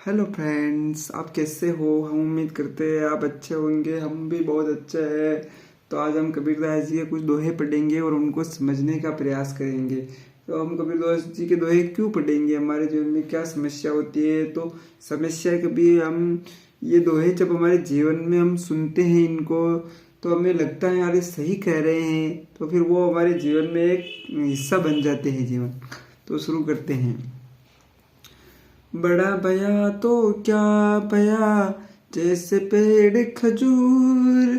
Hello friends, आप कैसे हो। हम उम्मीद करते हैं आप अच्छे होंगे। हम भी बहुत अच्छे हैं। तो आज हम कबीरदास जी के कुछ दोहे पढ़ेंगे और उनको समझने का प्रयास करेंगे। तो हम कबीरदास जी के दोहे क्यों पढ़ेंगे, हमारे जीवन में क्या समस्या होती है। तो समस्या कभी हम ये दोहे जब हमारे जीवन में हम सुनते हैं इनको, तो हमें लगता है यार ये सही कह रहे हैं, तो फिर वो हमारे जीवन में एक हिस्सा बन जाते हैं जीवन। तो शुरू करते हैं। बड़ा भया तो क्या भया, जैसे पेड़ खजूर,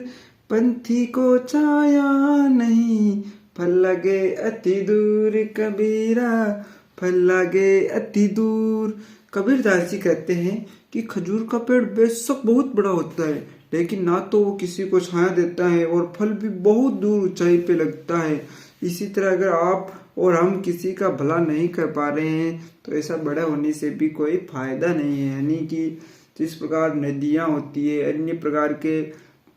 पंथी को छाया नहीं, फल लगे अति दूर। कबीरा, फल लगे अति दूर। कबीरदास जी कहते हैं कि खजूर का पेड़ बेशक बहुत बड़ा होता है, लेकिन ना तो वो किसी को छाया देता है और फल भी बहुत दूर ऊंचाई पे लगता है। इसी तरह अगर आप और हम किसी का भला नहीं कर पा रहे हैं तो ऐसा बड़ा होने से भी कोई फायदा नहीं है। यानी कि जिस प्रकार नदियाँ होती है, अन्य प्रकार के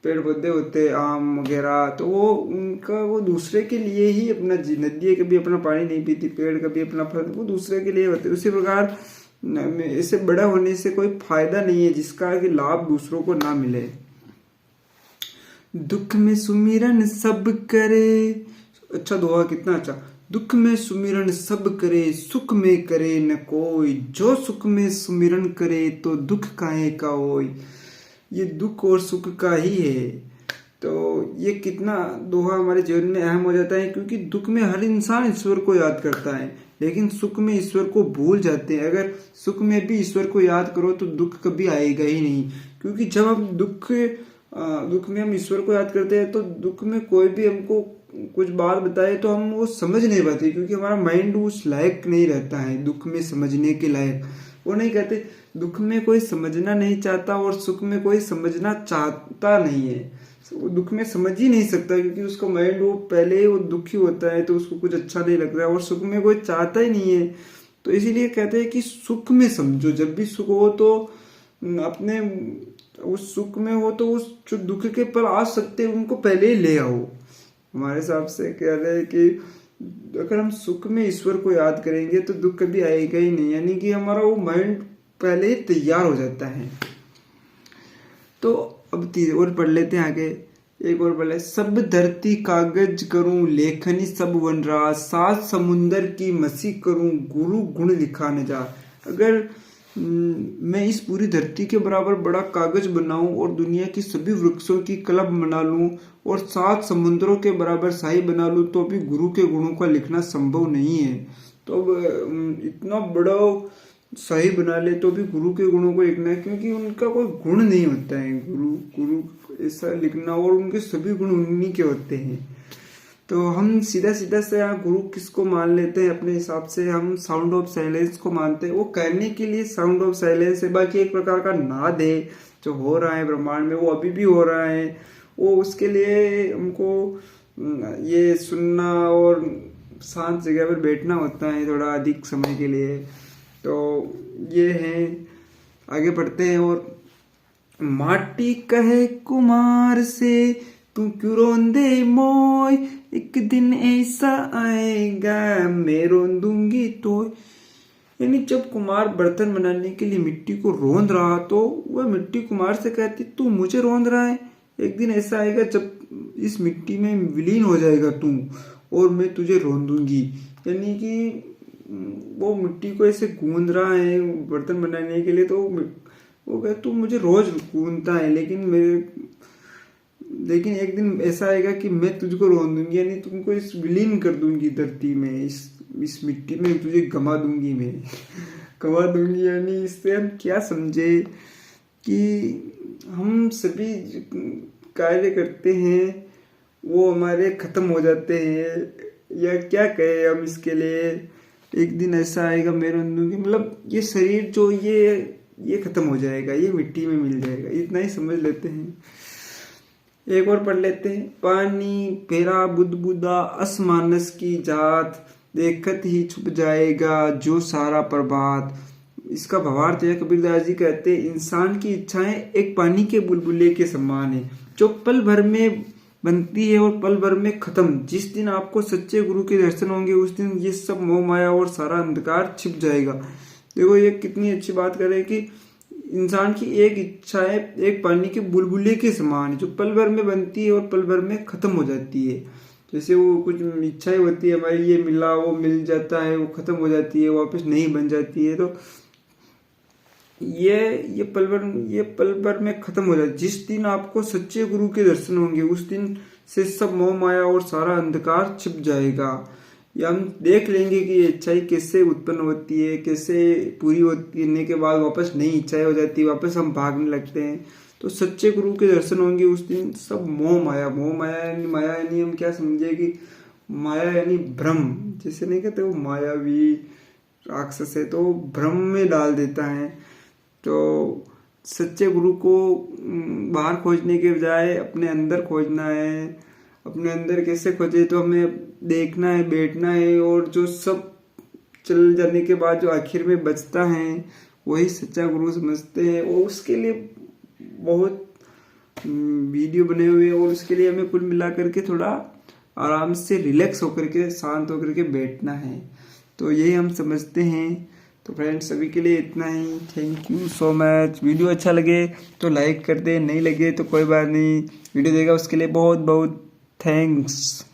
पेड़ पौधे होते हैं, आम वगैरह, तो वो दूसरे के लिए ही अपना नदी कभी अपना पानी नहीं पीती, पेड़ कभी अपना फल, वो दूसरे के लिए होते। उसी प्रकार इसे बड़ा होने से कोई फायदा नहीं है जिसका कि लाभ दूसरों को ना मिले। दुख में सुमिरन सब करे, अच्छा दोहा कितना अच्छा। दुख में सुमिरन सब करे, सुख में करे न कोई, जो सुख में सुमिरन करे तो दुख काहे का होय। ये दुख और सुख का ही है। तो ये कितना दोहा हमारे जीवन में अहम हो जाता है, क्योंकि दुख में हर इंसान ईश्वर को याद करता है, लेकिन सुख में ईश्वर को भूल जाते हैं। अगर सुख में भी ईश्वर को याद करो तो दुख कभी आएगा ही नहीं, क्योंकि जब हम दुख में हम ईश्वर को याद करते हैं तो दुख में कोई भी हमको कुछ बात बताए तो हम वो समझ नहीं पाते, क्योंकि हमारा माइंड उस लायक नहीं रहता है दुख में समझने के लायक। वो नहीं कहते दुख में कोई समझना नहीं चाहता और सुख में कोई समझना चाहता नहीं है। वो दुख में समझ ही नहीं सकता, क्योंकि उसका माइंड वो पहले ही वो दुखी होता है तो उसको कुछ अच्छा नहीं लगता है, और सुख में कोई चाहता ही नहीं है। तो इसीलिए कहते हैं कि सुख में समझो। जब भी सुख हो तो अपने उस सुख में हो तो उस जो दुख के पल आ सकते हैं उनको पहले ही ले आओ। हमारे हिसाब से कह रहे हैं कि अगर हम सुख में ईश्वर को याद करेंगे तो दुख कभी आएगा ही नहीं, यानी कि हमारा वो माइंड पहले ही तैयार हो जाता है। तो अब और पढ़ लेते हैं आगे। एक और पढ़ ले। सब धरती कागज करूं, लेखनी सब वन राज, सात समुंदर की मसी करूं, गुरु गुण लिखा न जा। अगर मैं इस पूरी धरती के बराबर बड़ा कागज बनाऊं और दुनिया की सभी वृक्षों की कलम बना लूं और 7 समुद्रों के बराबर शाही बना लूं, तो भी गुरु के गुणों का लिखना संभव नहीं है। तो इतना बड़ा शाही बना ले तो भी गुरु के गुणों को लिखना है, क्योंकि उनका कोई गुण नहीं होता है। गुरु ऐसा लिखना, और उनके सभी गुण उन्हीं के होते हैं। तो हम सीधा सीधा से यहाँ गुरु किसको मान लेते हैं अपने हिसाब से, हम साउंड ऑफ साइलेंस को मानते हैं। वो कहने के लिए साउंड ऑफ साइलेंस है, बाकी एक प्रकार का नाद है जो हो रहा है ब्रह्मांड में, वो अभी भी हो रहा है। वो उसके लिए हमको ये सुनना और शांत जगह पर बैठना होता है थोड़ा अधिक समय के लिए। तो ये है, आगे पढ़ते हैं। और माटी कहे कुमार से, तू क्यों रोंदे मोय, एक दिन ऐसा आएगा मैं रोन दूंगी तो। यानी जब कुमार बर्तन बनाने के लिए मिट्टी को रोंद रहा तो वह मिट्टी कुमार से कहती, तू मुझे रोंद रहा है, एक दिन ऐसा आएगा जब इस मिट्टी में विलीन हो जाएगा तू, और मैं तुझे रोन दूंगी। यानी कि वो मिट्टी को ऐसे गूंद रहा है बर्तन बनाने के लिए, तो वो कहता तू मुझे रोज गूंदता है, लेकिन एक दिन ऐसा आएगा कि मैं तुझको रोन दूंगी, यानी तुमको इस विलीन कर दूंगी धरती में, इस मिट्टी में तुझे गमा दूंगी मैं गमा दूंगी। यानी इससे हम क्या समझे कि हम सभी कार्य करते हैं वो हमारे खत्म हो जाते हैं, या क्या कहे हम इसके लिए। एक दिन ऐसा आएगा मैं रोन दूंगी, मतलब ये शरीर जो ये खत्म हो जाएगा, ये मिट्टी में मिल जाएगा, इतना ही समझ लेते हैं। एक और पढ़ लेते हैं। पानी फेरा बुदबुदा, असमानस की जात, देखत ही छुप जाएगा जो सारा प्रभात। इसका भावार्थ है, कबीरदास जी कहते हैं इंसान की इच्छाएं एक पानी के बुलबुले के समान है, जो पल भर में बनती है और पल भर में खत्म। जिस दिन आपको सच्चे गुरु के दर्शन होंगे उस दिन ये सब मोह माया और सारा अंधकार छिप जाएगा। देखो ये कितनी अच्छी बात कर रहे हैं कि इंसान की एक इच्छा है एक पानी के बुलबुले के समान है, जो पल भर में बनती है और पल भर में खत्म हो जाती है। जैसे वो कुछ इच्छाएं होती है हमारी, ये मिला वो मिल जाता है, वो खत्म हो जाती है, वापस नहीं बन जाती है। तो ये पल भर में खत्म हो जाए। जिस दिन आपको सच्चे गुरु के दर्शन होंगे उस दिन से सब मोह माया और सारा अंधकार छिप जाएगा। या हम देख लेंगे कि ये इच्छाएं कैसे उत्पन्न होती है, कैसे पूरी होने के बाद वापस नई इच्छाएं हो जाती है, वापस हम भागने लगते हैं। तो सच्चे गुरु के दर्शन होंगे उस दिन सब मोह माया माया यानी हम क्या समझे कि माया यानी भ्रम, जैसे नहीं कहते वो मायावी राक्षस है तो भ्रम में डाल देता है। तो सच्चे गुरु को बाहर खोजने के बजाय अपने अंदर खोजना है। अपने अंदर कैसे खोजे, तो हमें देखना है, बैठना है, और जो सब चल जाने के बाद जो आखिर में बचता है वही सच्चा गुरु समझते हैं। और उसके लिए बहुत वीडियो बने हुए हैं, और उसके लिए हमें कुल मिला करके थोड़ा आराम से रिलैक्स होकर के शांत होकर के बैठना है। तो यही हम समझते हैं। तो फ्रेंड्स सभी के लिए इतना ही। Thank you so much. Video अच्छा लगे तो लाइक कर दे, नहीं लगे तो कोई बात नहीं, वीडियो देगा उसके लिए बहुत बहुत थैंक्स।